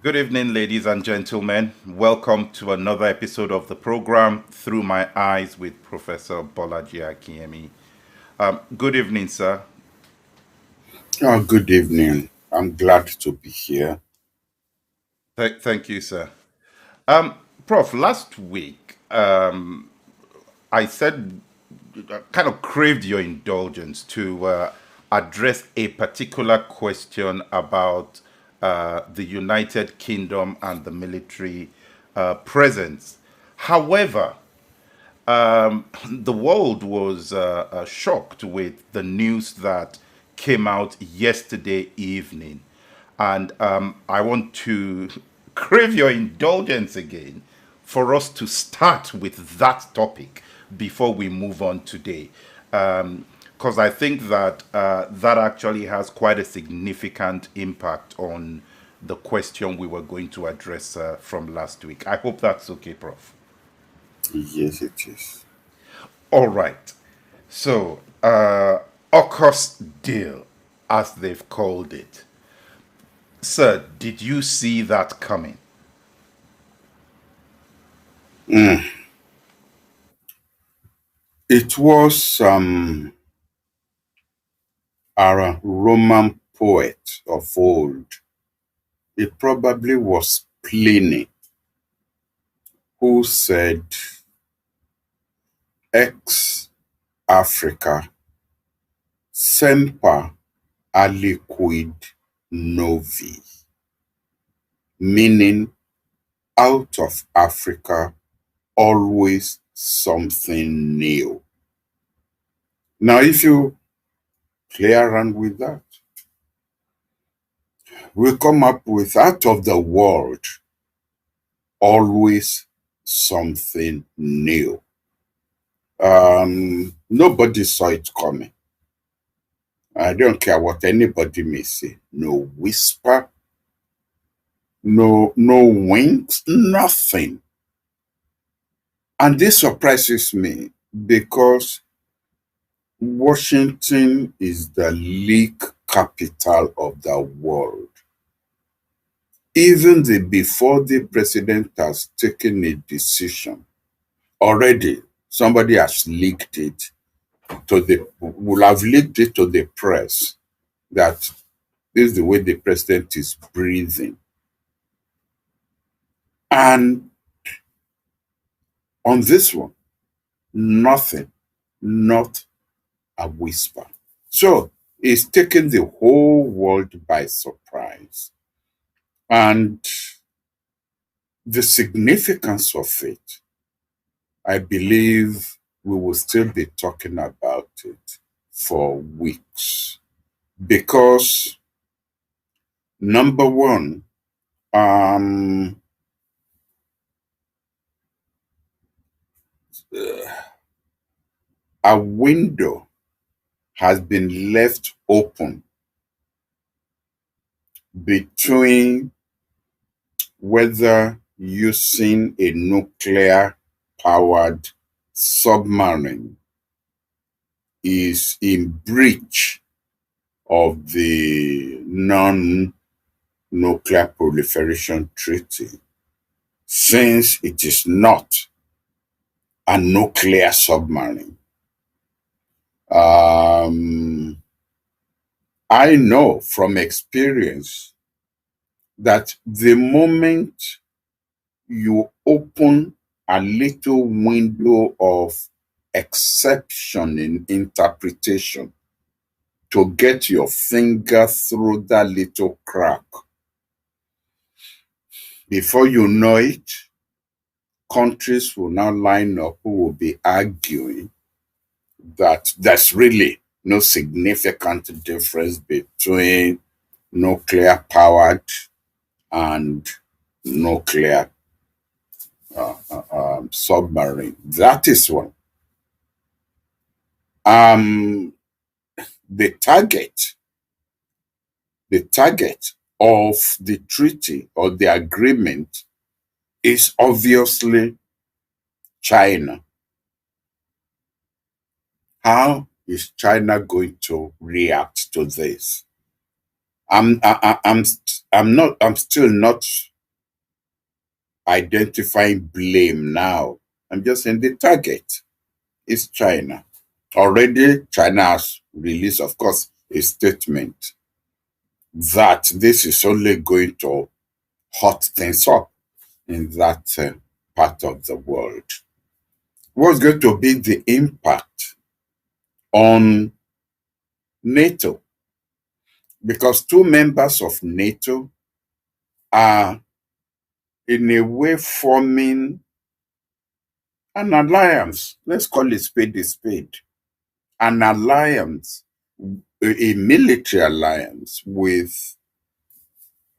Good evening, ladies and gentlemen. Welcome to another episode of the program Through My Eyes with Professor Bolaji Akinyemi. Good evening, sir. Good evening. I'm glad to be here. Thank you, sir. Prof, last week I said, kind of craved your indulgence to address a particular question about the United Kingdom and the military presence. However, the world was shocked with the news that came out yesterday evening. And I want to crave your indulgence again for us to start with that topic before we move on today. Because I think that that actually has quite a significant impact on the question we were going to address from last week. I hope that's okay, Prof. Yes, it is. All right. So, AUKUS deal, as they've called it. Sir, did you see that coming? It was a Roman poet of old. It probably was Pliny who said, Ex Africa semper aliquid novi, meaning out of Africa, always something new. Now, if you play around with that, we come up with out of the world, always something new. Nobody saw it coming. I don't care what anybody may say. No whisper, no winks, nothing. And this surprises me because Washington is the leak capital of the world. Even before the president has taken a decision, already somebody has leaked it will have leaked it to the press that this is the way the president is breathing. And on this one, nothing, not a whisper. So it's taken the whole world by surprise. And the significance of it, I believe we will still be talking about it for weeks. Because number one, um, a window has been left open between whether using a nuclear powered submarine is in breach of the non nuclear proliferation treaty, since it is not a nuclear submarine. I know from experience that the moment you open a little window of exception in interpretation to get your finger through that little crack, before you know it, countries will now line up who will be arguing that there's really no significant difference between nuclear powered and nuclear submarine. That is one. Um, the target, the target of the treaty or the agreement is obviously China. How is China going to react to this? I'm still not identifying blame now. I'm just saying the target is China. Already, China has released, of course, a statement that this is only going to hot things up in that part of the world. What's going to be the impact on NATO? Because two members of NATO are in a way forming an alliance. Let's call it spade a spade. An alliance, a military alliance with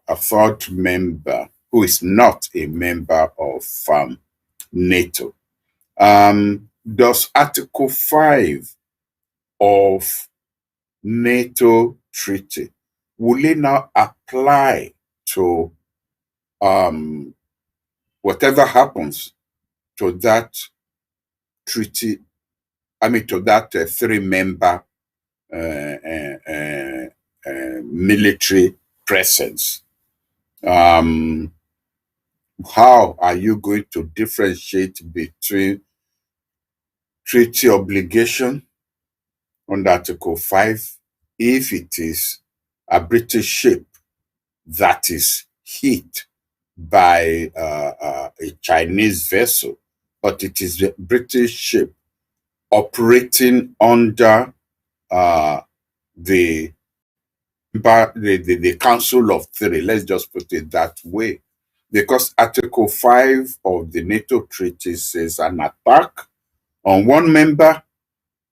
a third member who is not a member of NATO. Does Article 5 of NATO treaty, will it now apply to whatever happens to that treaty, to that three-member military presence? How are you going to differentiate between treaty obligation under Article 5 if it is a British ship that is hit by a Chinese vessel, but it is a British ship operating under the Council of Three, let's just put it that way. Because Article 5 of the NATO treaty says an attack on one member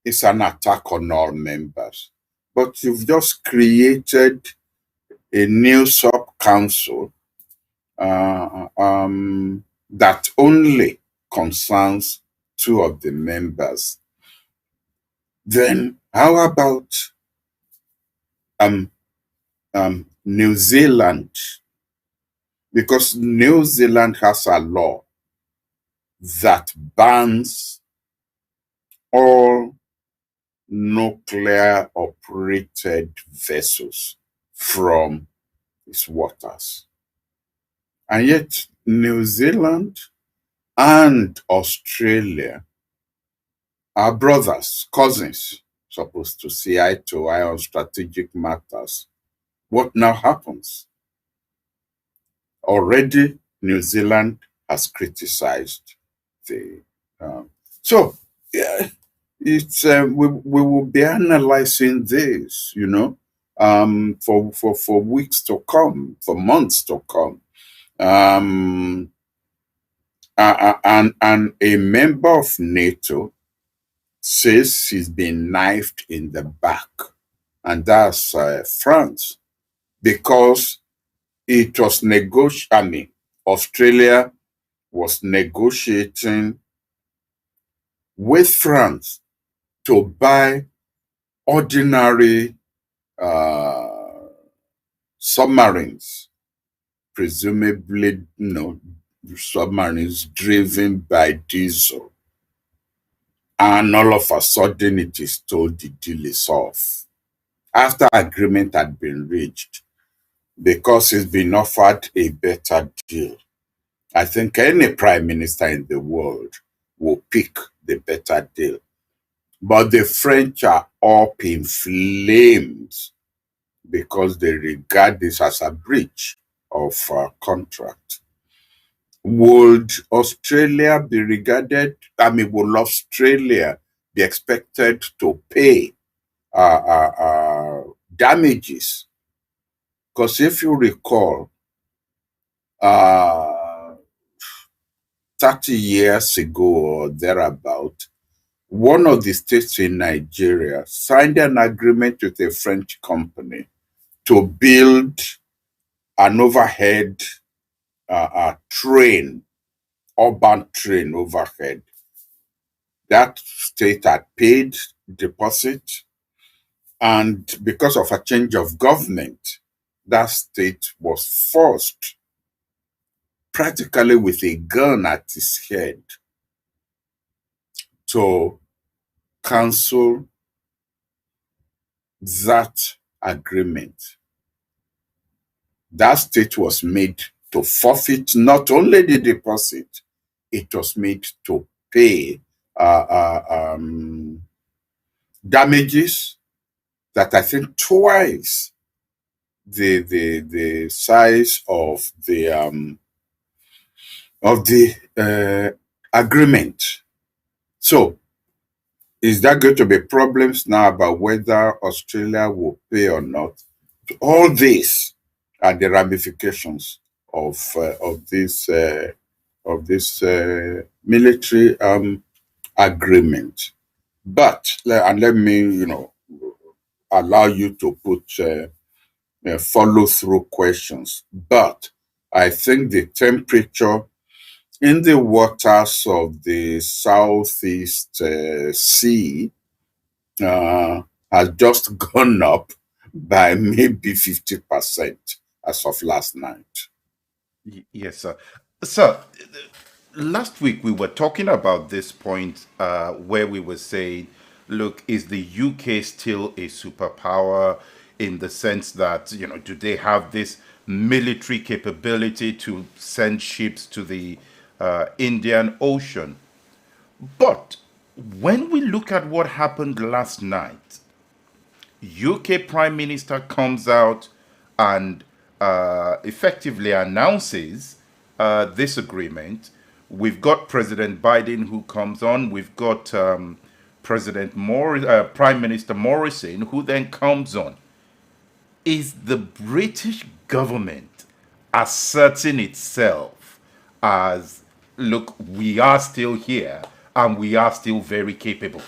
is an attack on all members. But you've just created a new sub-council that only concerns two of the members. Then how about New Zealand? Because New Zealand has a law that bans all nuclear operated vessels from its waters. And yet New Zealand and Australia are brothers, cousins, supposed to see eye to eye on strategic matters. What now happens? Already New Zealand has criticized the it's we will be analyzing this, for weeks to come, for months to come. And a member of NATO says he's been knifed in the back, and that's France, because it was Australia was negotiating with France to buy ordinary submarines, presumably, submarines driven by diesel. And all of a sudden it is told the deal is off, after agreement had been reached, because it's been offered a better deal. I think any prime minister in the world will pick the better deal. But the French are up in flames because they regard this as a breach of contract. Would Australia be regarded, will Australia be expected to pay damages? Because if you recall, 30 years ago or thereabout, one of the states in Nigeria signed an agreement with a French company to build an overhead train, urban train overhead. That state had paid deposit, and because of a change of government, that state was forced, practically with a gun at his head, to cancel that agreement. That state was made to forfeit not only the deposit, it was made to pay damages that I think twice the size of the agreement. So, is there going to be problems now about whether Australia will pay or not? All these are the ramifications of this military agreement. But and let me, allow you to put follow through questions. But I think the temperature in the waters of the Southeast Sea has just gone up by maybe 50% as of last night. Yes, sir. Sir, last week we were talking about this point where we were saying, look, is the UK still a superpower in the sense that, do they have this military capability to send ships to the Indian Ocean? But when we look at what happened last night, UK Prime Minister comes out and effectively announces this agreement. We've got President Biden who comes on. We've got Prime Minister Morrison who then comes on. Is the British government asserting itself as, look, we are still here and we are still very capable?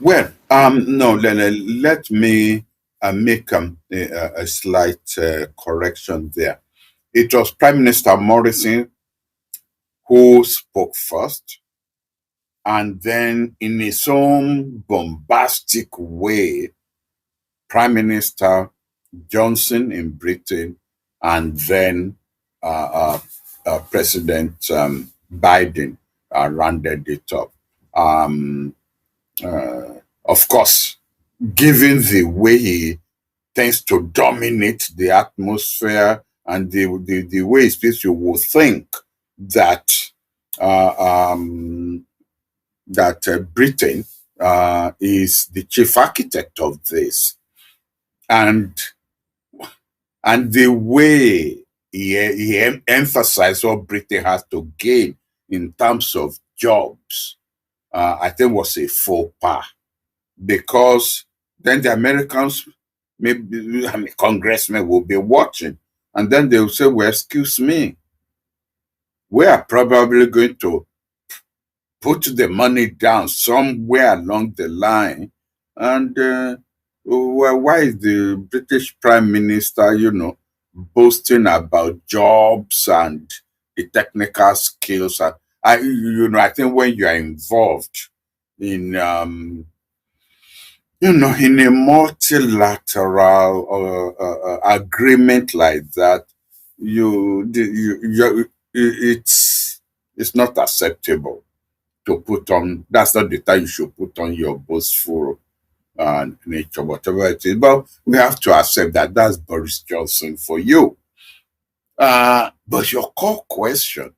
Well, no, let me make a slight correction there. It was Prime Minister Morrison who spoke first, and then in his own bombastic way, Prime Minister Johnson in Britain, and then President Biden rounded it up. Of course, given the way he tends to dominate the atmosphere and the way he speaks, you will think that Britain is the chief architect of this, and the way he emphasized what Britain has to gain in terms of jobs, I think was a faux pas, because then the Americans, maybe congressmen will be watching, and then they will say, well, excuse me, we are probably going to put the money down somewhere along the line. And well, why is the British Prime Minister, boasting about jobs and the technical skills? I think when you are involved in in a multilateral agreement like that, it's not acceptable to put on. That's not the time you should put on your boastful nature, whatever it is. But we have to accept that that's Boris Johnson for you. But your core question,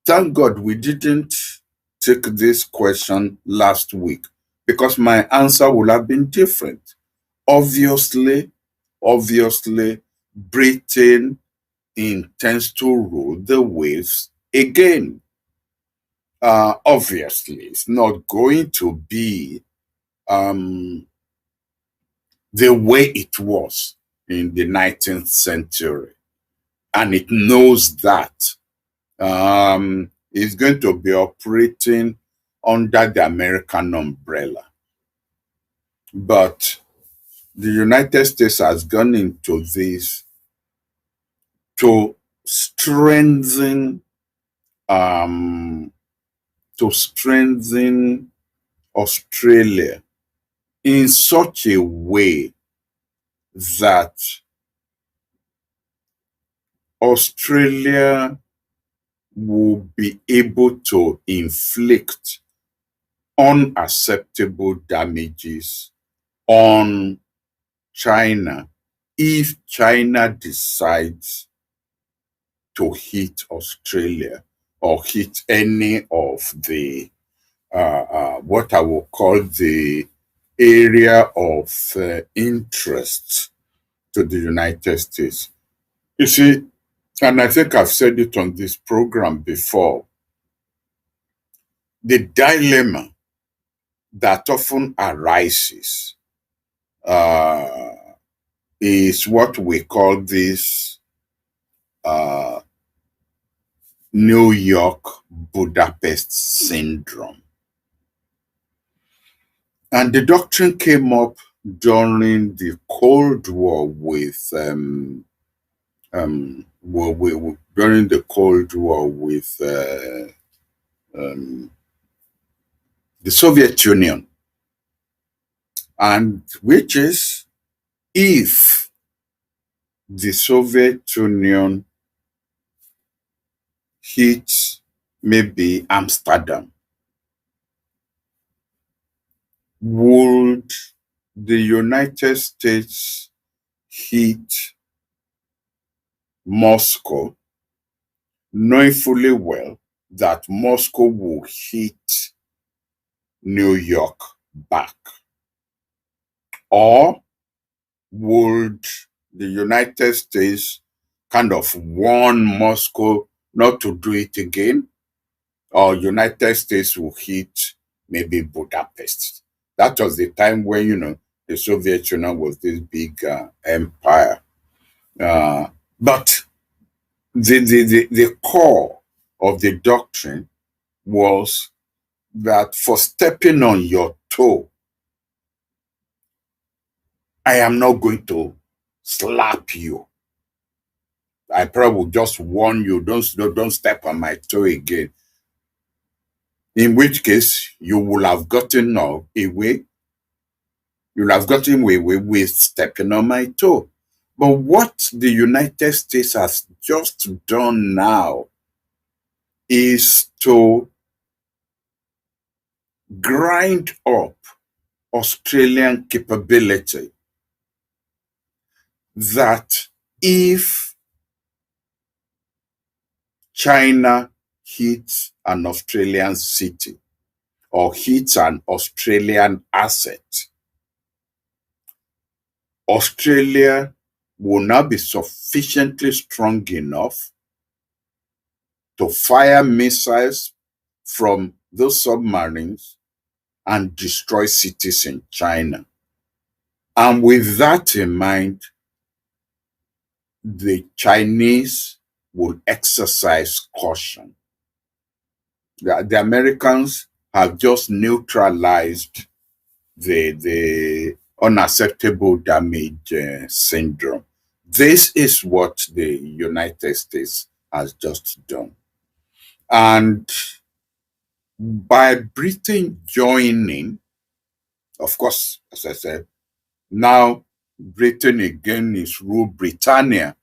thank God we didn't take this question last week, because my answer would have been different. Obviously, Britain intends to rule the waves again. Obviously, it's not going to be the way it was in the 19th century. And it knows that. It's going to be operating under the American umbrella. But the United States has gone into this to strengthen Australia in such a way that Australia will be able to inflict unacceptable damages on China if China decides to hit Australia or hit any of the what I will call the area of interest to the United States. You see, and I think I've said it on this program before, the dilemma that often arises is what we call this New York Budapest syndrome. And the doctrine came up during the Cold War during the Cold War with the Soviet Union, and which is, if the Soviet Union hits maybe Amsterdam, would the United States hit Moscow, knowing fully well that Moscow will hit New York back? Or would the United States kind of warn Moscow not to do it again? Or United States will hit maybe Budapest? That was the time when, you know, the Soviet Union was this big empire. But the core of the doctrine was that for stepping on your toe, I am not going to slap you. I probably will just warn you, don't step on my toe again. In which case, you will have gotten away. You'll have gotten away with stepping on my toe. But what the United States has just done now is to grind up Australian capability, that if China hits an Australian city or hits an Australian asset, Australia will now be sufficiently strong enough to fire missiles from those submarines and destroy cities in China. And with that in mind, the Chinese will exercise caution. The Americans have just neutralized the unacceptable damage syndrome. This is what the United States has just done. And by Britain joining, of course, as I said, now Britain again is Rule Britannia,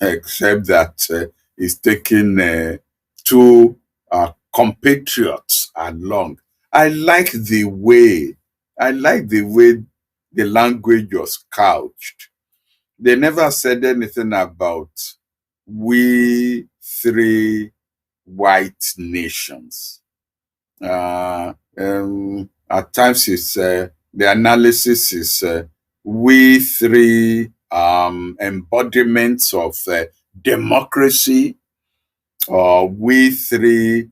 except that it's taking two compatriots along. I like the way the language was couched. They never said anything about we three white nations. At times, it's the analysis is we three embodiments of democracy, or we three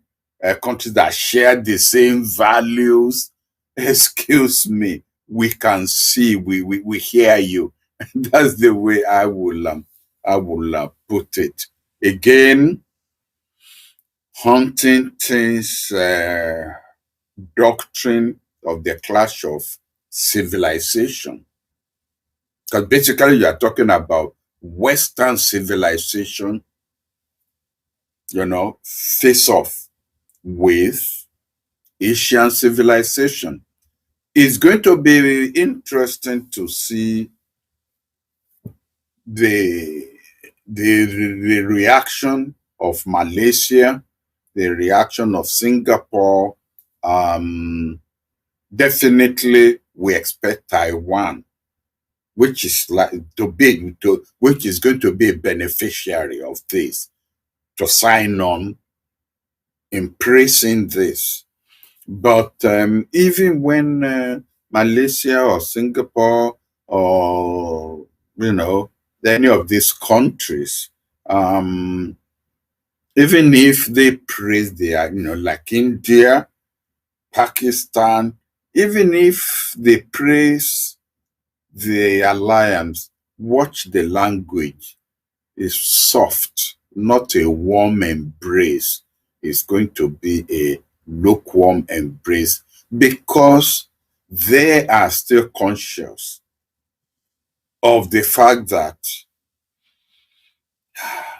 countries that share the same values. Excuse me, we can see, we hear you. That's the way I will put it. Again, Huntington's doctrine of the clash of civilization, because basically you are talking about Western civilization, you know, face off with Asian civilization. It's going to be interesting to see the reaction of Malaysia, the reaction of Singapore. Definitely, we expect Taiwan which is which is going to be a beneficiary of this, to sign on in praising this. But even when Malaysia or Singapore or any of these countries, even if they praise their, like India, Pakistan, even if they praise the alliance, watch the language. Is soft, not a warm embrace. It's going to be a lukewarm embrace because they are still conscious of the fact that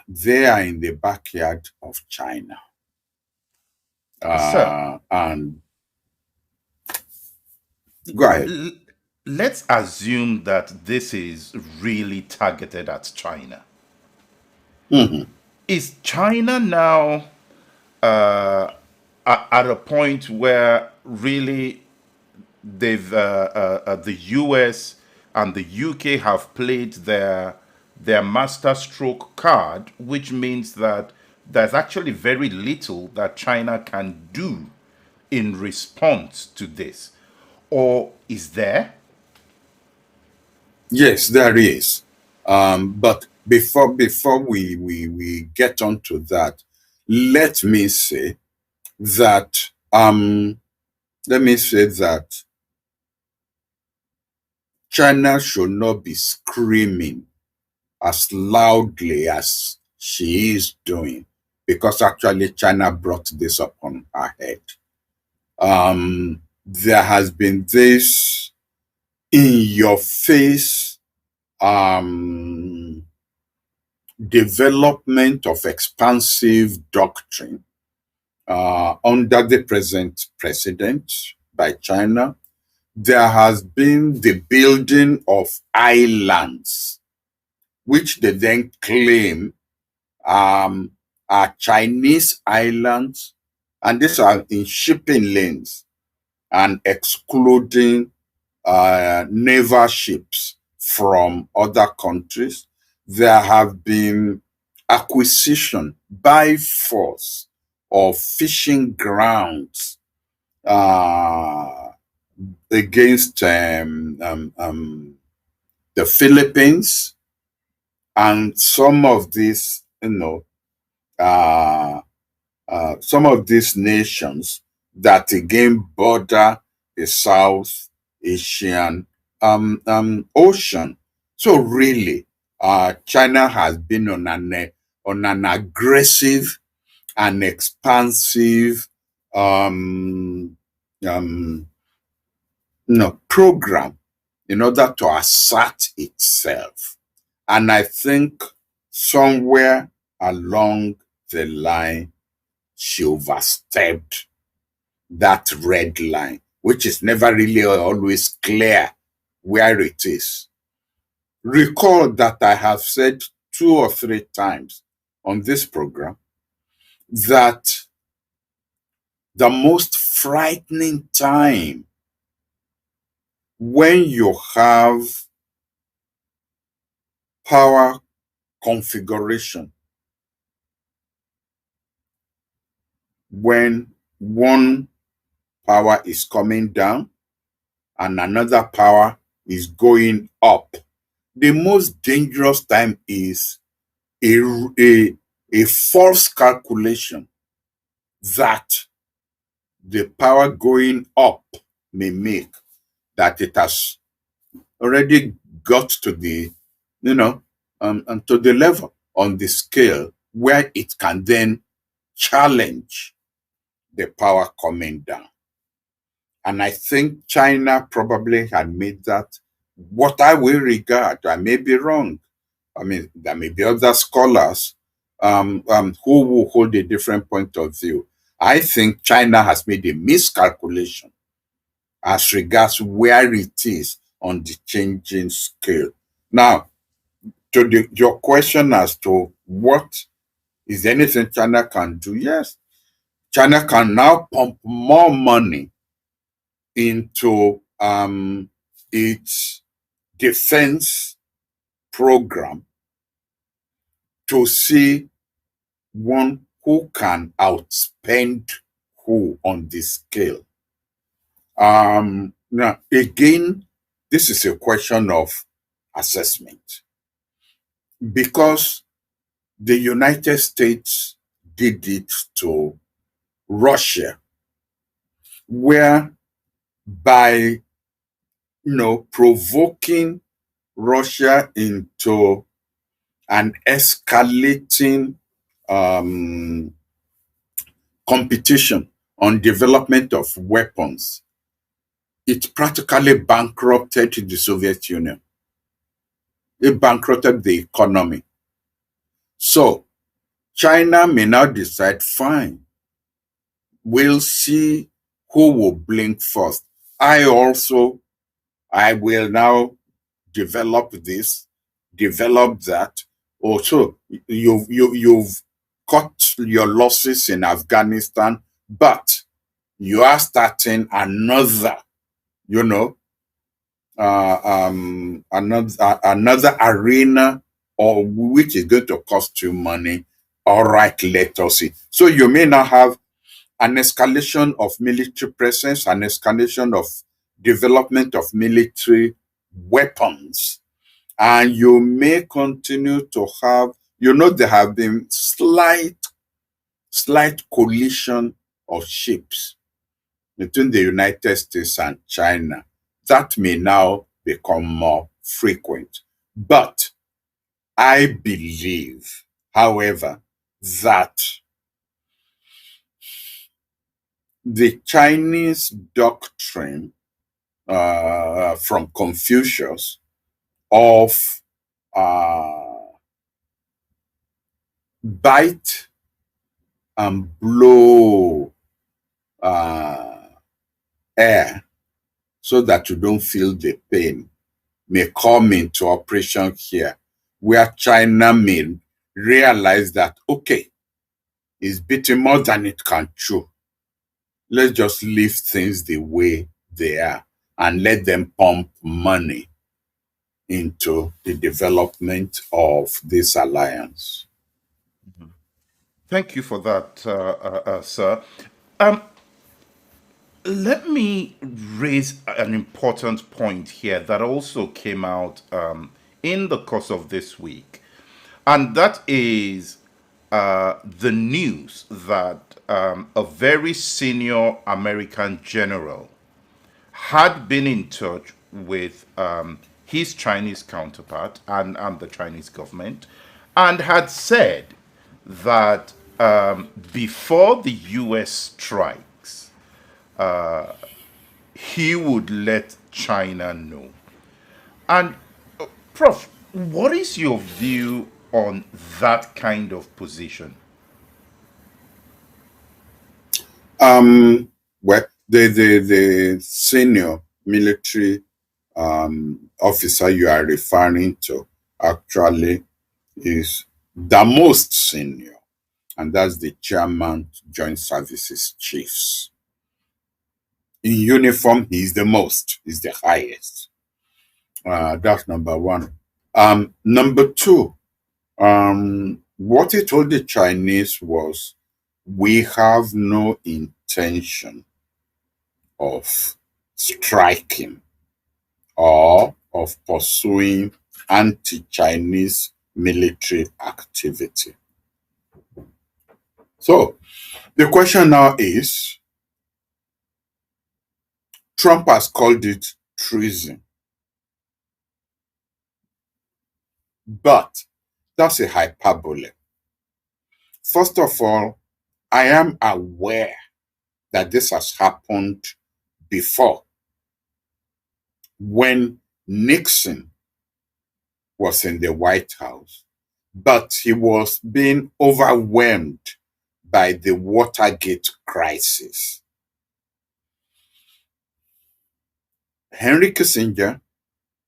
they are in the backyard of China. Sir, And go ahead. let's assume that this is really targeted at China. Mhm. Is China now at a point where really the US and the UK have played their master stroke card, which means that there's actually very little that China can do in response to this? Or is there? Yes, there is. But before we get onto that, let me say that China should not be screaming as loudly as she is doing, because actually China brought this upon her head. There has been this in your face development of expansive doctrine under the present president by China. There has been the building of islands, which they then claim are Chinese islands, and these are in shipping lanes and excluding naval ships from other countries. There have been acquisition by force of fishing grounds against the Philippines, and some of these, some of these nations that again border the South Asian Ocean. So really, China has been on an aggressive and expansive program in order to assert itself. And I think somewhere along the line, she overstepped that red line, which is never really always clear where it is. Recall that I have said 2 or 3 times on this program that the most frightening time when you have power configuration, when one power is coming down and another power is going up, the most dangerous time is a false calculation that the power going up may make, that it has already got to the, and to the level on the scale where it can then challenge the power coming down. And I think China probably had made that, what I will regard, I may be wrong. I mean, there may be other scholars who will hold a different point of view. I think China has made a miscalculation as regards where it is on the changing scale. Now, to your question as to what is anything China can do, yes, China can now pump more money into its defense program to see one who can outspend who on the scale. Now, again, this is a question of assessment because the United States did it to Russia, where by provoking Russia into an escalating competition on development of weapons, it practically bankrupted the Soviet Union. It bankrupted the economy. So China may now decide, fine, we'll see who will blink first. I will now develop this, develop that. Also, you've cut your losses in Afghanistan, but you are starting another, another arena, or which is going to cost you money. All right, let us see. So you may now have an escalation of military presence, an escalation of development of military weapons, and you may continue to have, there have been slight collision of ships between the United States and China. That may now become more frequent. But I believe, however, that the Chinese doctrine from Confucius of bite and blow air so that you don't feel the pain may come into operation here, where China may realize that, okay, it's beating more than it can chew. Let's just leave things the way they are and let them pump money into the development of this alliance. Thank you for that, sir. Let me raise an important point here that also came out in the course of this week, and that is the news that a very senior American general had been in touch with his Chinese counterpart and the Chinese government, and had said that before the US strikes, he would let China know. And, Prof, what is your view on that kind of position? Well, the senior military officer you are referring to actually is the most senior, and that's the chairman, Joint Services Chiefs. In uniform, he's the most, he's the highest. That's number one. Number two, what he told the Chinese was, we have no intention of striking or of pursuing anti-Chinese military activity. So the question now is, Trump has called it treason. But that's a hyperbole. First of all, I am aware that this has happened before, when Nixon was in the White House, but he was being overwhelmed by the Watergate crisis. Henry Kissinger,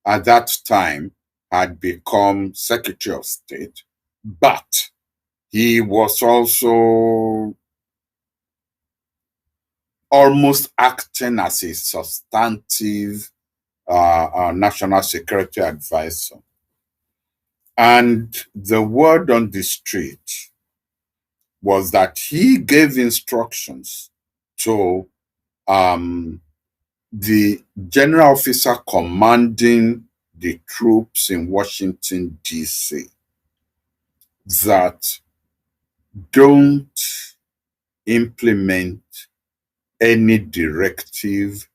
at that time, had become Secretary of State, but he was also almost acting as a substantive our national security advisor. And the word on the street was that he gave instructions to the general officer commanding the troops in Washington, D.C., that don't implement any directive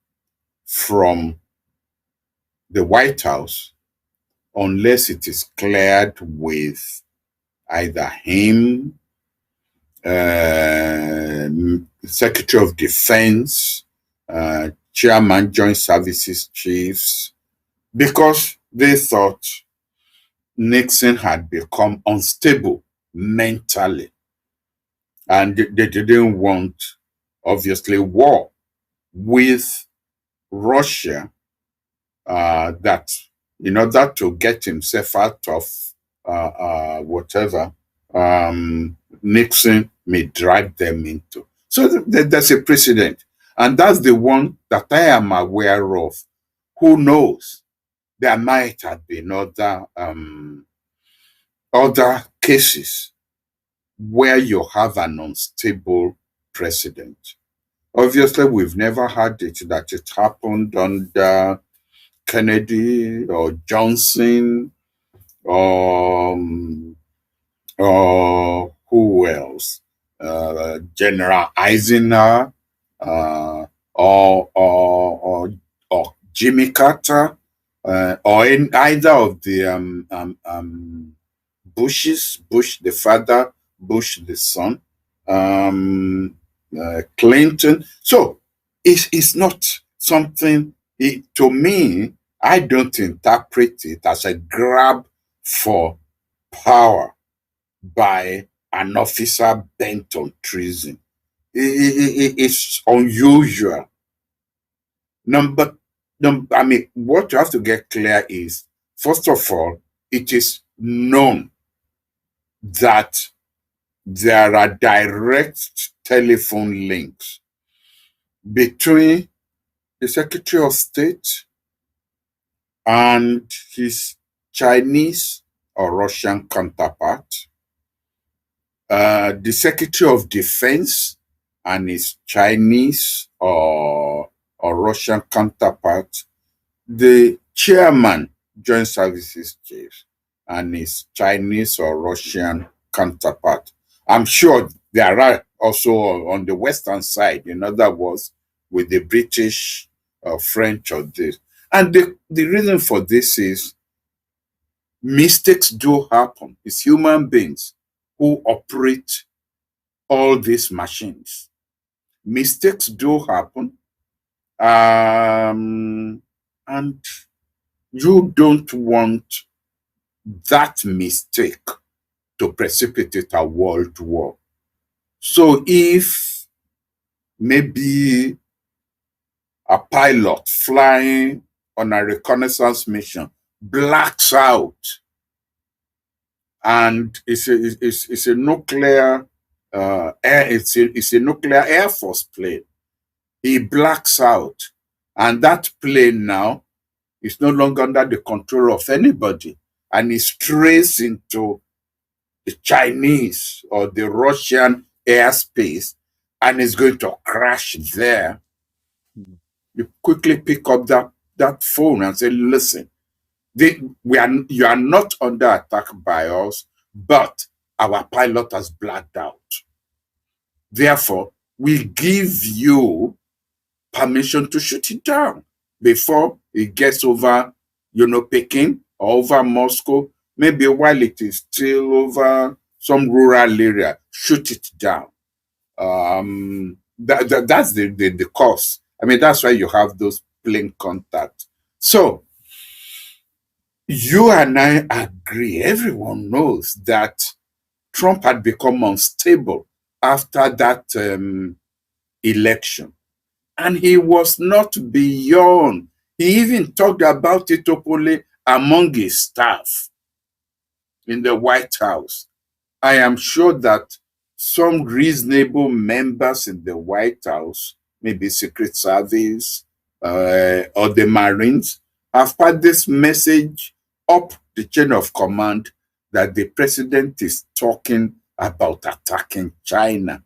from the White House unless it is cleared with either him, Secretary of Defense, Chairman, Joint Services Chiefs, because they thought Nixon had become unstable mentally. And they didn't want, obviously, war with Russia, that in order to get himself out of whatever Nixon may drag them into. So there's a precedent. And that's the one that I am aware of. Who knows? There might have been other cases where you have an unstable president. Obviously, we've never had it that it happened under Kennedy or Johnson or who else? General Eisenhower or Jimmy Carter or in either of the Bushes, Bush the father, Bush the son, Clinton. So it's not something, to me, I don't interpret it as a grab for power by an officer bent on treason. It's unusual. I mean, what you have to get clear is, first of all, it is known that there are direct telephone links between the Secretary of State and his Chinese or Russian counterpart, the Secretary of Defense and his Chinese or Russian counterpart, the Chairman, Joint Services Chief, and his Chinese or Russian counterpart. I'm sure there are also on the Western side, in other words, with the British or French or this. And the reason for this is mistakes do happen. It's human beings who operate all these machines. Mistakes do happen. And you don't want that mistake to precipitate a world war. So if maybe a pilot flying on a reconnaissance mission blacks out, and it's a nuclear it's a nuclear Air Force plane, he blacks out, and that plane now is no longer under the control of anybody, and he strays into the Chinese or the Russian airspace and is going to crash there. You quickly pick up that phone and say, listen, you are not under attack by us, but our pilot has blacked out. Therefore, we give you permission to shoot it down before it gets over, Peking or over Moscow. Maybe while it is still over some rural area, shoot it down. That's the cause. I mean, that's why you have those plane contacts. So you and I agree, everyone knows that Trump had become unstable after that election. And he was not beyond. He even talked about it openly among his staff in the White House. I am sure that some reasonable members in the White House, maybe Secret Service or the Marines, have passed this message up the chain of command that the president is talking about attacking China.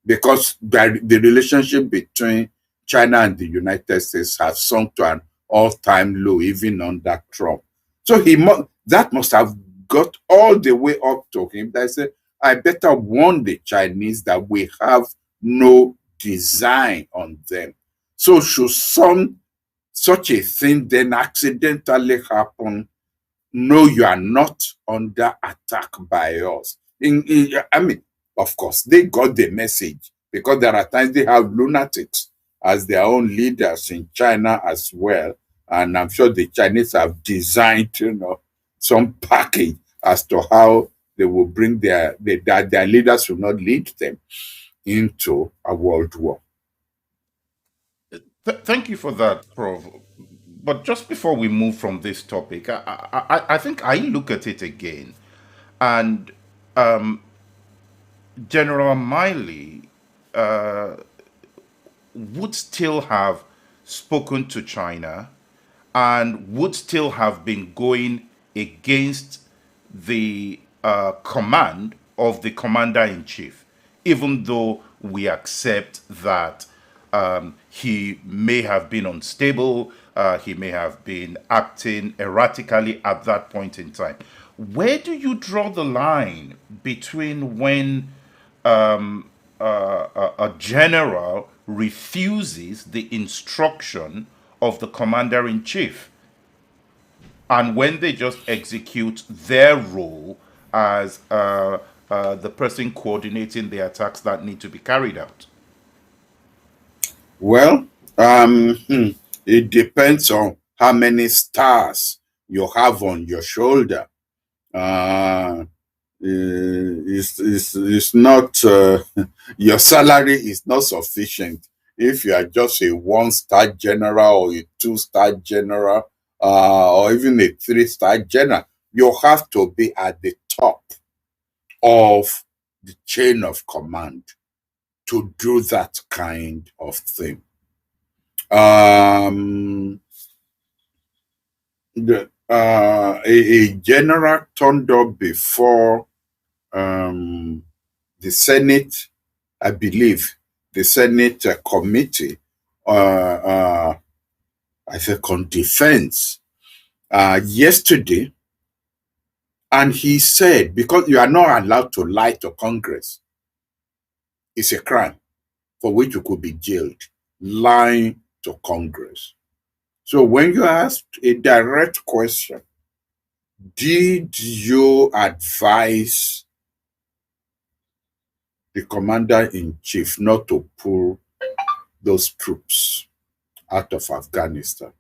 Because the relationship between China and the United States has sunk to an all-time low, even under Trump. So that must have got all the way up to him that said, I better warn the Chinese that we have no design on them. So should such a thing then accidentally happen, no, you are not under attack by us. I mean, of course, they got the message, because there are times they have lunatics as their own leaders in China as well. And I'm sure the Chinese have designed, some package as to how they will bring their leaders will not lead them into a world war. Thank you for that, Prof. But just before we move from this topic, I think I look at it again, and General Miley would still have spoken to China and would still have been going against the command of the commander in chief, even though we accept that he may have been unstable, he may have been acting erratically at that point in time. Where do you draw the line between when a general refuses the instruction of the commander in chief and when they just execute their role as the person coordinating the attacks that need to be carried out? Well, it depends on how many stars you have on your shoulder. It's not your salary is not sufficient if you are just a 1-star general or a 2-star general or even a 3-star general. You have to be at the top of the chain of command to do that kind of thing. A general turned up before the Senate, I believe, the Senate committee, I think on defense, yesterday, and he said, because you are not allowed to lie to Congress, it's a crime for which you could be jailed, lying to Congress. So when you asked a direct question, did you advise the commander-in-chief not to pull those troops out of Afghanistan?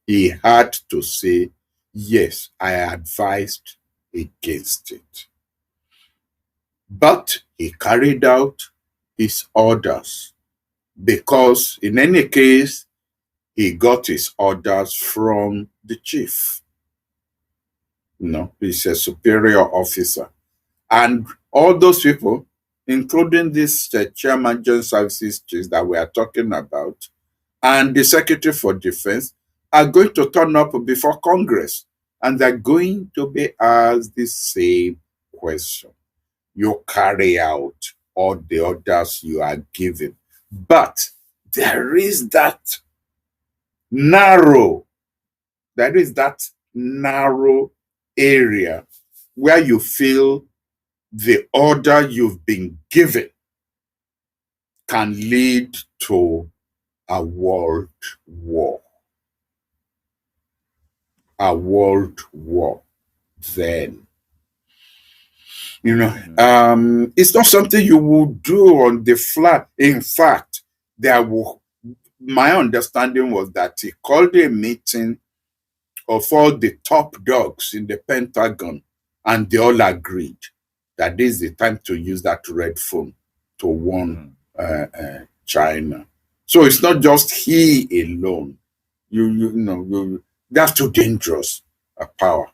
He had to say, yes, I advised against it. But he carried out his orders because in any case, he got his orders from the chief. He's a superior officer. And all those people, including this chairman joint services chief that we are talking about, and the secretary for defense, are going to turn up before Congress. And they're going to be asked the same question. You carry out all the orders you are given. But there is that narrow area where you feel the order you've been given can lead to a world war. A world war. Then, it's not something you will do on the fly. In fact, my understanding was that he called a meeting of all the top dogs in the Pentagon, and they all agreed that this is the time to use that red phone to warn China. So it's not just he alone. That's too dangerous a power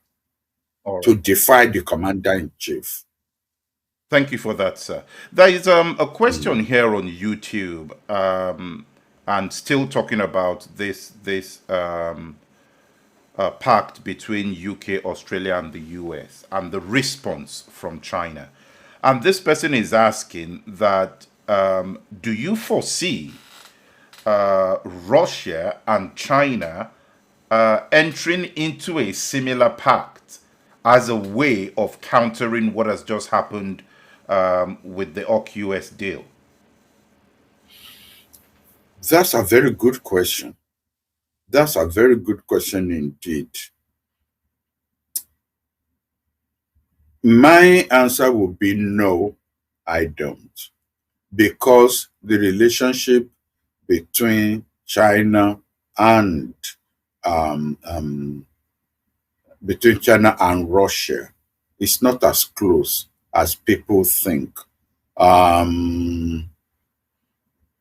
to defy the commander-in-chief. Thank you for that, sir. There is a question here on YouTube. and still talking about this pact between UK, Australia, and the US, and the response from China. And this person is asking that do you foresee Russia and China entering into a similar pact as a way of countering what has just happened with the US deal? That's a very good question. That's a very good question indeed. My answer would be no, I don't. Because the relationship between China and um, um, Russia is not as close as people think. Um,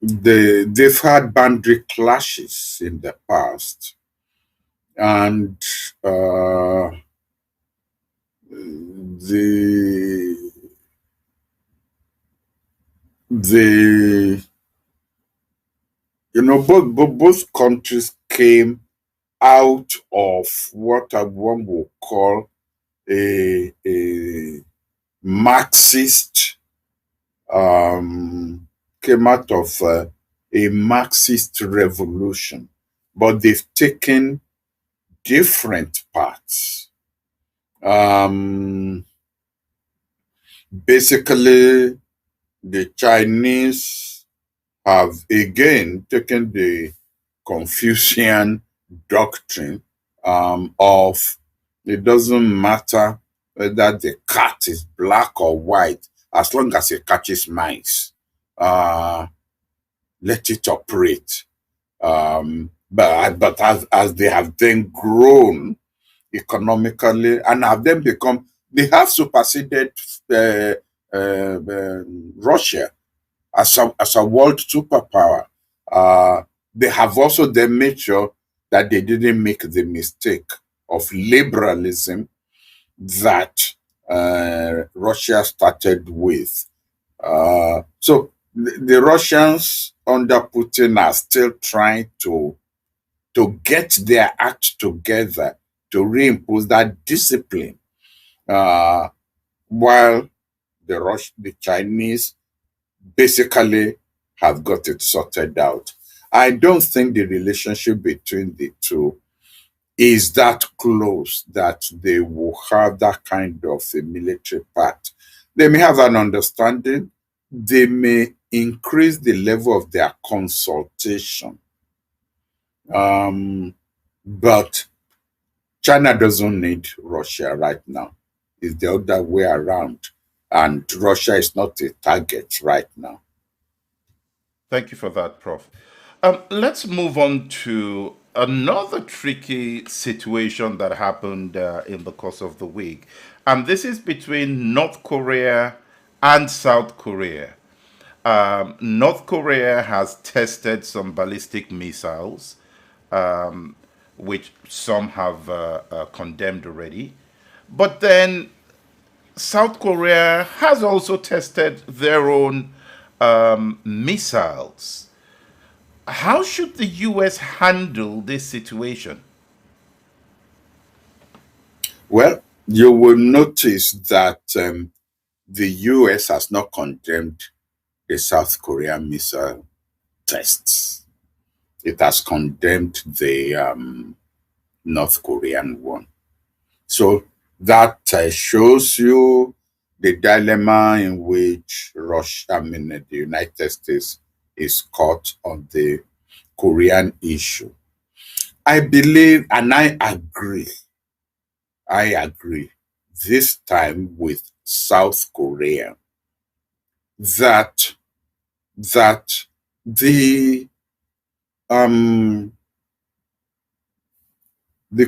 they've had boundary clashes in the past, and the the both countries came out of what one would call a Marxist, came out of a Marxist revolution, but they've taken different paths. Basically, the Chinese have again taken the Confucian doctrine of it doesn't matter whether the cat is black or white, as long as it catches mice, let it operate. But as they have then grown economically and have then become, they have superseded Russia as a world superpower. They have also then made sure that they didn't make the mistake of liberalism that Russia started with. So the Russians under Putin are still trying to get their act together to reimpose that discipline, while the Chinese basically have got it sorted out. I don't think the relationship between the two is that close that they will have that kind of a military pact. They may have an understanding. They may increase the level of their consultation. But China doesn't need Russia right now. It's the other way around. And Russia is not a target right now. Thank you for that, Prof. Let's move on to another tricky situation that happened in the course of the week. And this is between North Korea and South Korea. North Korea has tested some ballistic missiles, which some have condemned already. But then South Korea has also tested their own missiles. How should the US handle this situation? Well, you will notice that the US has not condemned the South Korean missile tests. It has condemned the North Korean one. So that shows you the dilemma in which the United States is caught on the Korean issue. I believe, and I agree this time with South Korea that the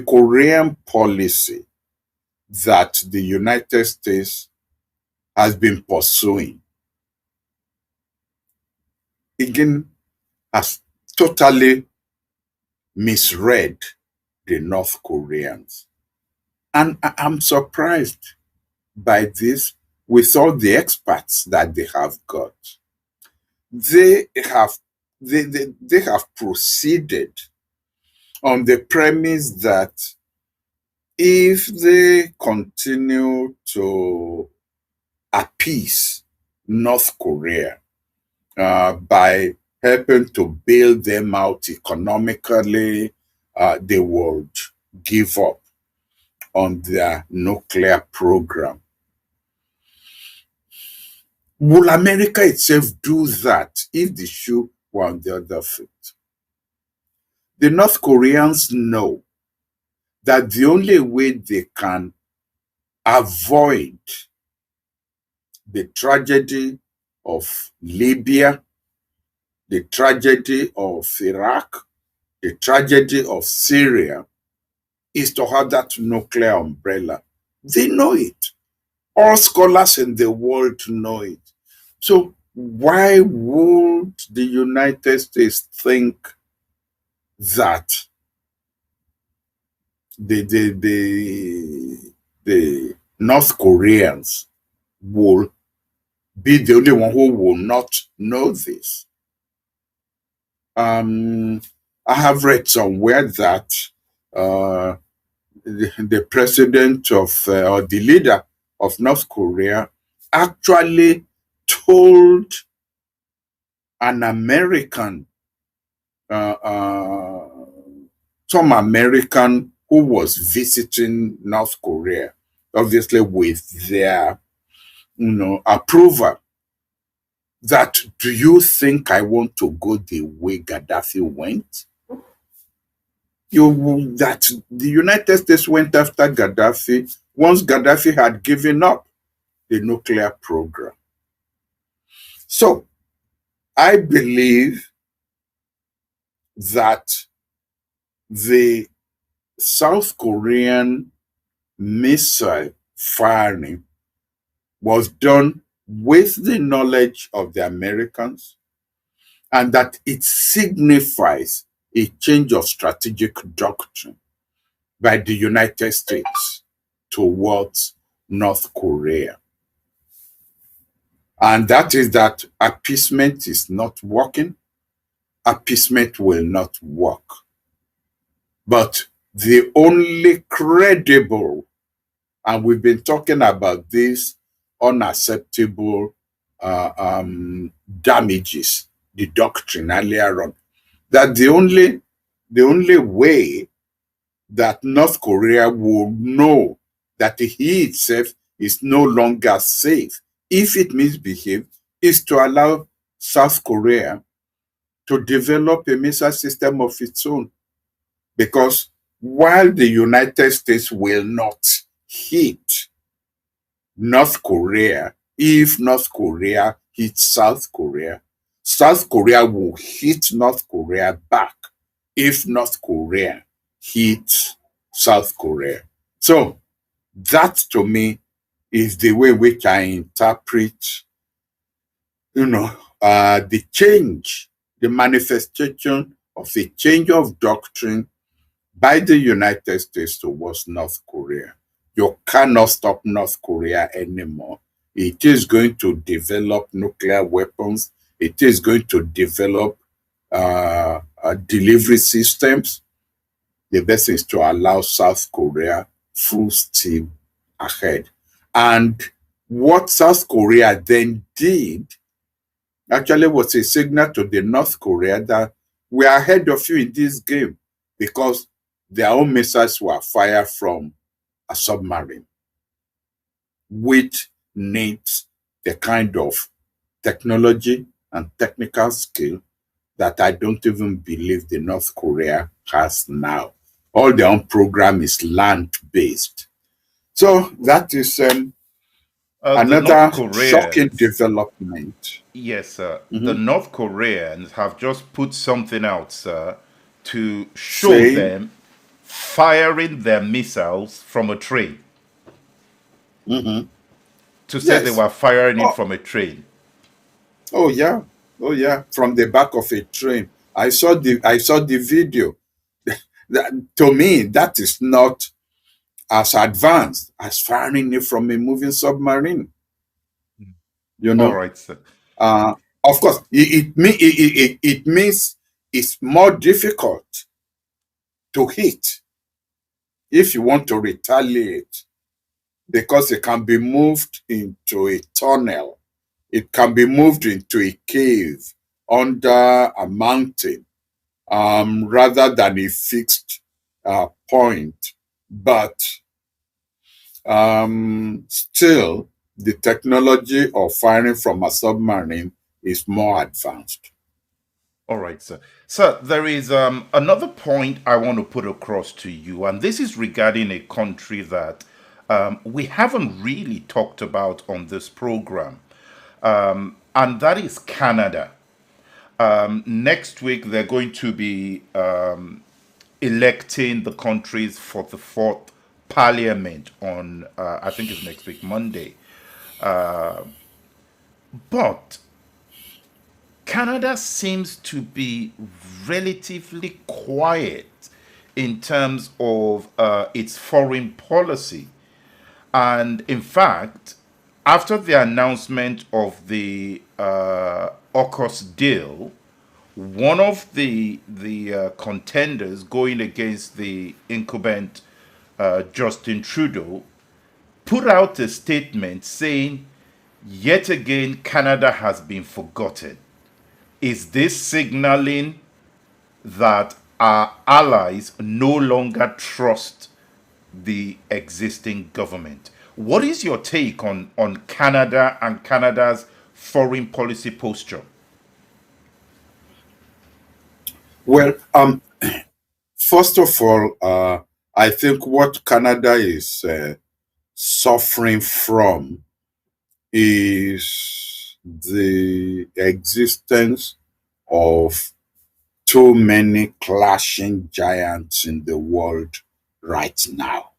Korean policy that the United States has been pursuing again has totally misread the North Koreans. And I'm surprised by this with all the experts that they have got. They have they have proceeded on the premise that if they continue to appease North Korea by helping to bail them out economically, they would give up on their nuclear program. Will America itself do that if the shoe were on the other foot? The North Koreans know that the only way they can avoid the tragedy of Libya, the tragedy of Iraq, the tragedy of Syria, is to have that nuclear umbrella. They know it. All scholars in the world know it. So why would the United States think that the North Koreans will be the only one who will not know this? I have read somewhere that the president of or the leader of North Korea actually told an American, some American who was visiting North Korea, obviously with their, approval, that, do you think I want to go the way Gaddafi went? That the United States went after Gaddafi once Gaddafi had given up the nuclear program. So I believe that the South Korean missile firing was done with the knowledge of the Americans, and that it signifies a change of strategic doctrine by the United States towards North Korea. And that is that appeasement is not working. Appeasement will not work. But the only credible, and we've been talking about this, unacceptable damages, the doctrine earlier on, that the only way that North Korea will know that he itself is no longer safe if it misbehaves is to allow South Korea to develop a missile system of its own. Because while the United States will not hit North Korea, if North Korea hits South Korea will hit North Korea back if North Korea hits South Korea. So that, to me, is the way which I interpret, the change, the manifestation of a change of doctrine by the United States towards North Korea. You cannot stop North Korea anymore. It is going to develop nuclear weapons. It is going to develop delivery systems. The best is to allow South Korea full steam ahead. And what South Korea then did actually was a signal to the North Korea that we are ahead of you in this game, because their own missiles were fired from a submarine, which needs the kind of technology and technical skill that I don't even believe the North Korea has now. All their own program is land-based. So that is another shocking development. Yes, sir. The North Koreans have just put something out, sir, to show them firing their missiles from a train. To say they were firing it from a train. Oh yeah, from the back of a train. I saw the video. To me, that is not as advanced as firing it from a moving submarine. All right, sir. Of course, it means it's more difficult to hit if you want to retaliate, because it can be moved into a tunnel. It can be moved into a cave under a mountain, rather than a fixed point. But still, the technology of firing from a submarine is more advanced. All right, sir. Sir, there is another point I want to put across to you, and this is regarding a country that we haven't really talked about on this program, and that is Canada. Next week, they're going to be electing the country's 44th parliament on, I think it's next week, Monday. But Canada seems to be relatively quiet in terms of its foreign policy. And in fact, after the announcement of the AUKUS deal, one of the contenders going against the incumbent Justin Trudeau put out a statement saying, yet again, Canada has been forgotten. Is this signaling that our allies no longer trust the existing government? What is your take on Canada and Canada's foreign policy posture? Well, first of all, I think what Canada is suffering from is the existence of too many clashing giants in the world right now.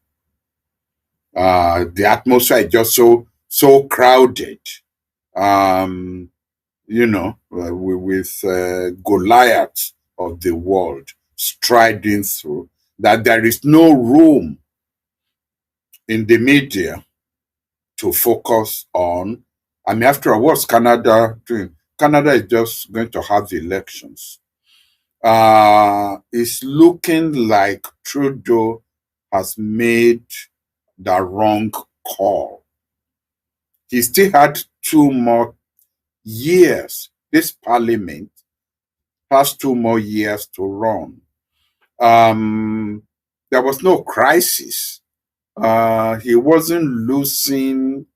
The atmosphere is just so crowded. With Goliath of the world striding through, that there is no room in the media to focus on. I mean, after all, what's Canada doing? Canada is just going to have elections. It's looking like Trudeau has made the wrong call. He still had 2 more years. This parliament has 2 more years to run. There was no crisis. He wasn't losing.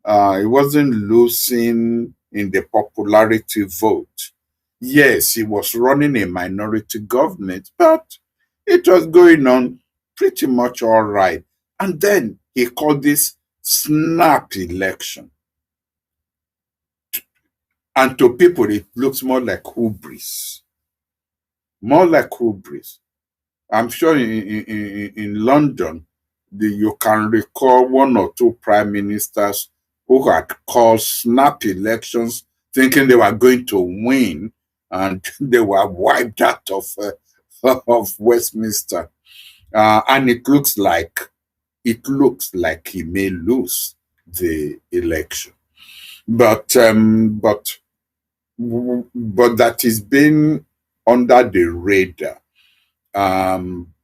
He wasn't losing in the popularity vote. Yes, he was running a minority government, but it was going on pretty much all right. And then he called this snap election. And to people, it looks more like hubris. More like hubris. I'm sure in London, you can recall 1 or 2 prime ministers who had called snap elections thinking they were going to win, and they were wiped out of Westminster. And it looks like he may lose the election. But that is being under the radar,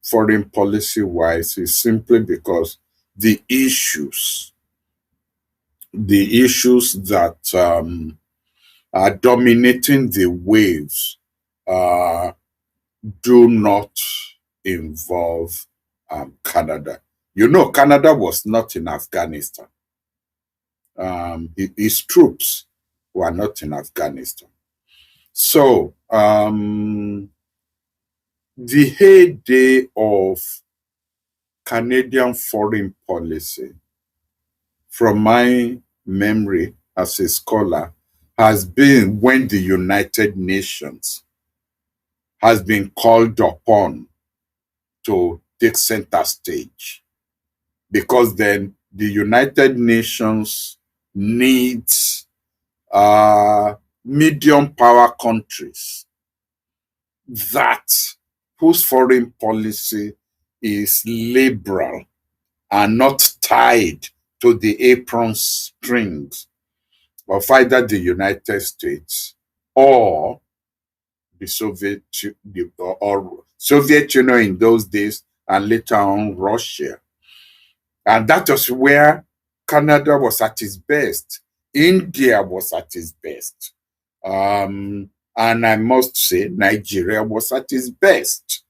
foreign policy wise, is simply because the issues that are dominating the waves do not involve Canada. You know, Canada was not in Afghanistan. His troops were not in Afghanistan. So the heyday of Canadian foreign policy, from my memory as a scholar, has been when the United Nations has been called upon to take center stage, because then the United Nations needs medium power countries whose foreign policy is liberal and not tied to the apron strings of either the United States or the or Soviet Union in those days, and later on Russia. And that was where Canada was at its best. India was at its best. And I must say, Nigeria was at its best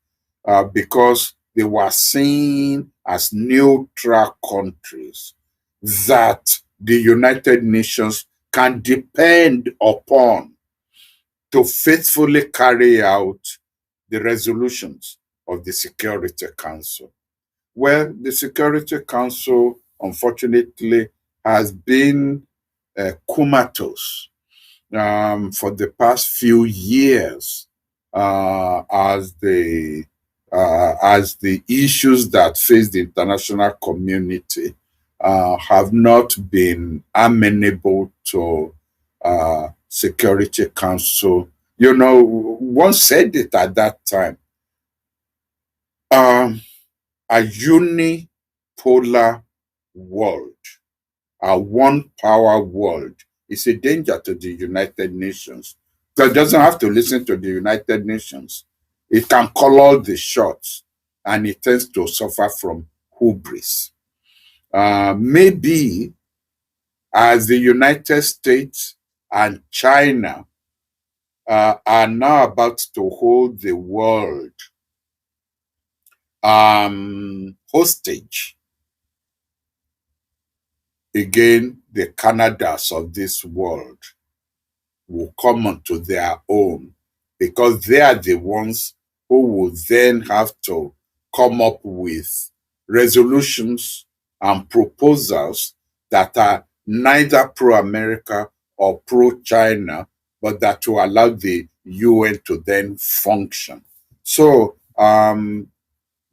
because they were seen as neutral countries that the United Nations can depend upon to faithfully carry out the resolutions of the Security Council. Well, the Security Council, unfortunately, has been comatose for the past few years as the issues that face the international community have not been amenable to Security Council. You know, one said it at that time. A unipolar world, a one power world, is a danger to the United Nations. So it doesn't have to listen to the United Nations. It can call all the shots, and it tends to suffer from hubris. Maybe as the United States and China are now about to hold the world hostage, again, the Canadas of this world will come onto their own, because they are the ones who will then have to come up with resolutions and proposals that are neither pro-America or pro-China, but that will allow the UN to then function. So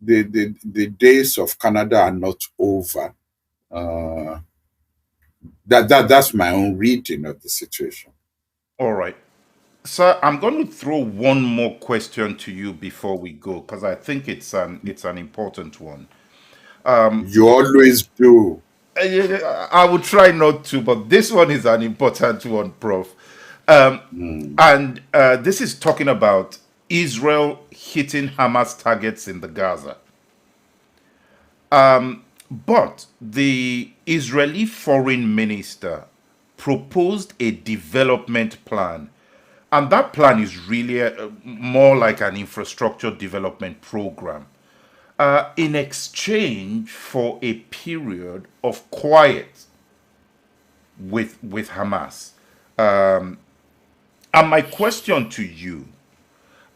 the days of Canada are not over. That's my own reading of the situation. All right. Sir, I'm going to throw one more question to you before we go, because I think it's an important one. You always do. I would try not to, but this one is an important one, Prof. And this is talking about Israel hitting Hamas targets in the Gaza. But the Israeli foreign minister proposed a development plan. And that plan is really more like an infrastructure development program in exchange for a period of quiet with Hamas. And my question to you,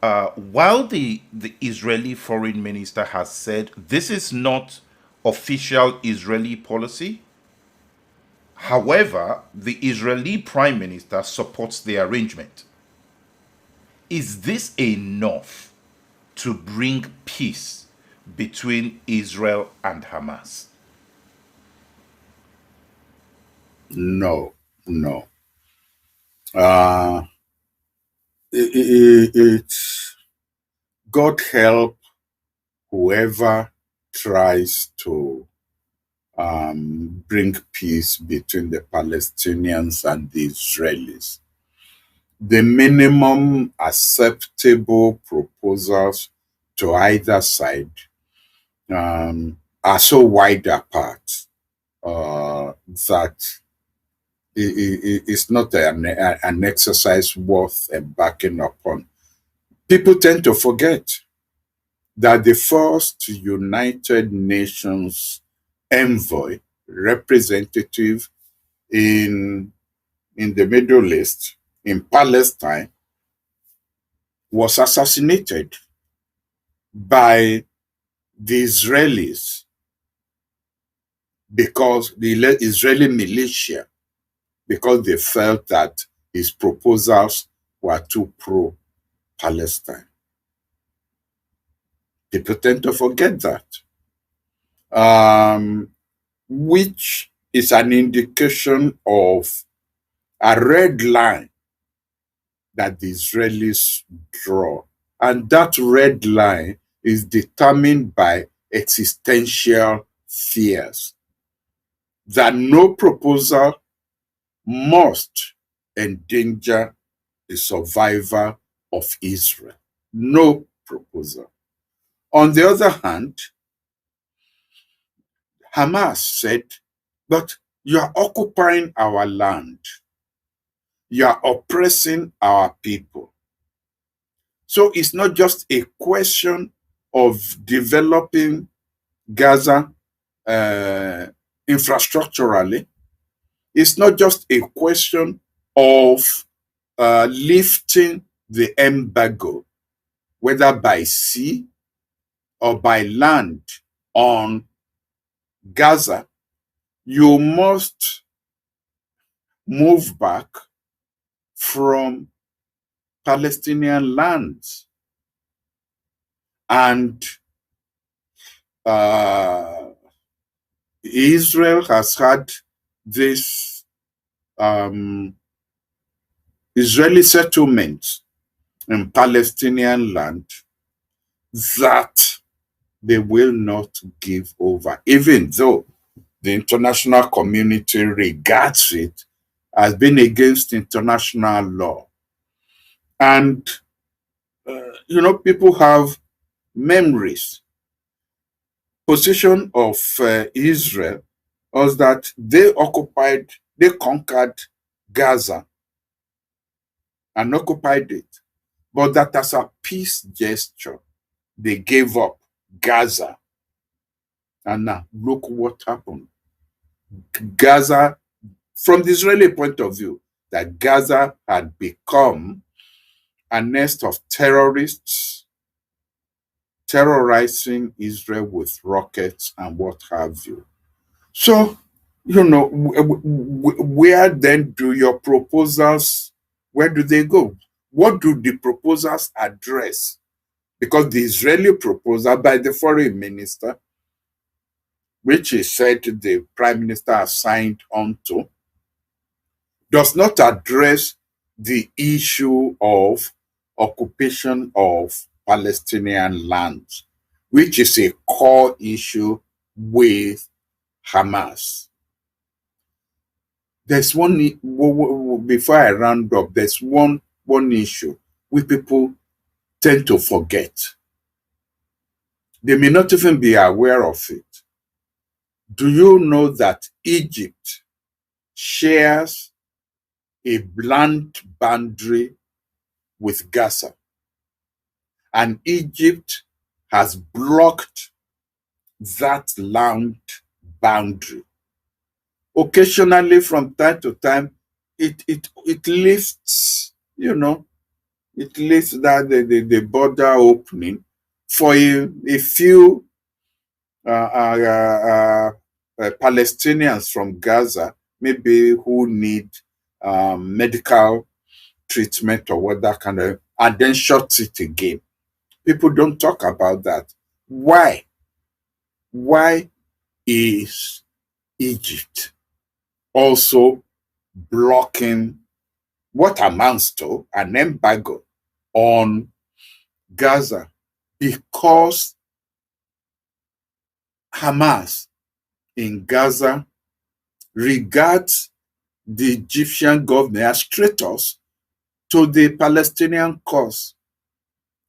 while the Israeli foreign minister has said this is not official Israeli policy, however, the Israeli prime minister supports the arrangement. Is this enough to bring peace between Israel and Hamas? No, no. It's God help whoever tries to bring peace between the Palestinians and the Israelis. The minimum acceptable proposals to either side are so wide apart that it's not an exercise worth embarking upon. People tend to forget that the first United Nations envoy representative in the Middle East, in Palestine, was assassinated by the Israelis because the Israeli militia, because they felt that his proposals were too pro-Palestine. People tend to forget that, which is an indication of a red line that the Israelis draw. And that red line is determined by existential fears that no proposal must endanger the survival of Israel. No proposal. On the other hand, Hamas said, but you are occupying our land. You are oppressing our people. So it's not just a question of developing Gaza infrastructurally. It's not just a question of lifting the embargo, whether by sea or by land on Gaza. You must move back from Palestinian lands. And Israel has had this Israeli settlement in Palestinian land that they will not give over, even though the international community regards it as being against international law. And, people have memories. Position of Israel was that they conquered Gaza and occupied it, but that as a peace gesture, they gave up Gaza. And now look what happened. Gaza, from the Israeli point of view, that Gaza had become a nest of terrorists terrorizing Israel with rockets and what have you. So, where then do your proposals, where do they go? What do the proposals address? Because the Israeli proposal by the foreign minister, which is said the prime minister has signed on to, does not address the issue of occupation of Palestinian lands, which is a core issue with Hamas. There's one, before I round up, there's one issue which people tend to forget. They may not even be aware of it. Do you know that Egypt shares a land boundary with Gaza? And Egypt has blocked that land boundary. Occasionally, from time to time, it lifts, it lifts that the border opening for a few Palestinians from Gaza, maybe who need medical treatment or what that kind of, and then shuts it again. People don't talk about that. Why? Why is Egypt also blocking what amounts to an embargo on Gaza? Because Hamas in Gaza regards the Egyptian government as traitors to the Palestinian cause.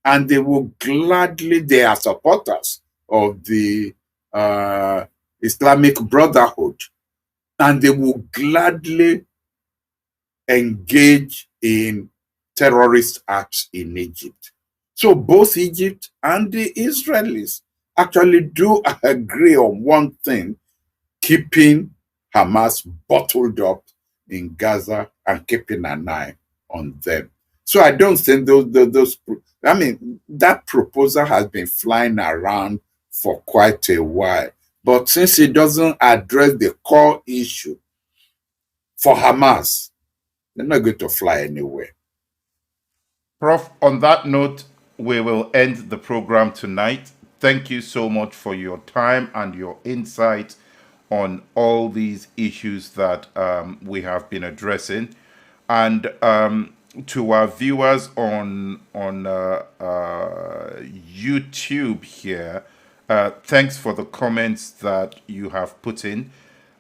And they are supporters of the Islamic Brotherhood, and they will gladly engage in terrorist acts in Egypt. So both Egypt and the Israelis actually do agree on one thing: keeping Hamas bottled up in Gaza and keeping an eye on them. So I don't think that proposal has been flying around for quite a while. But since it doesn't address the core issue for Hamas, they're not going to fly anywhere. Prof, on that note, we will end the program tonight. Thank you so much for your time and your insight on all these issues that we have been addressing. And to our viewers on YouTube here, thanks for the comments that you have put in.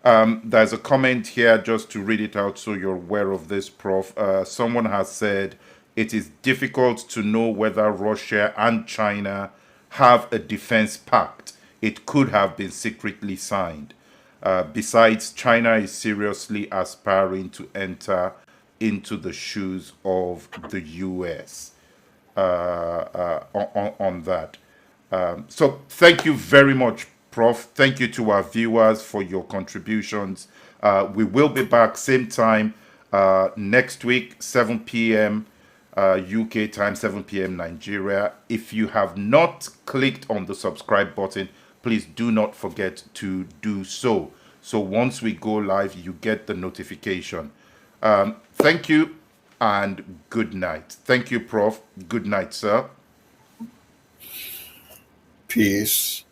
There's a comment here, just to read it out so you're aware of this, Prof. Someone has said it is difficult to know whether Russia and China have a defense pact. It could have been secretly signed. Besides, China is seriously aspiring to enter into the shoes of the US on that. So thank you very much, Prof. Thank you to our viewers for your contributions. We will be back same time next week, 7 p.m. UK time, 7 p.m. Nigeria. If you have not clicked on the subscribe button, please do not forget to do so. So once we go live, you get the notification. Thank you and good night. Thank you, Prof. Good night, sir. Peace.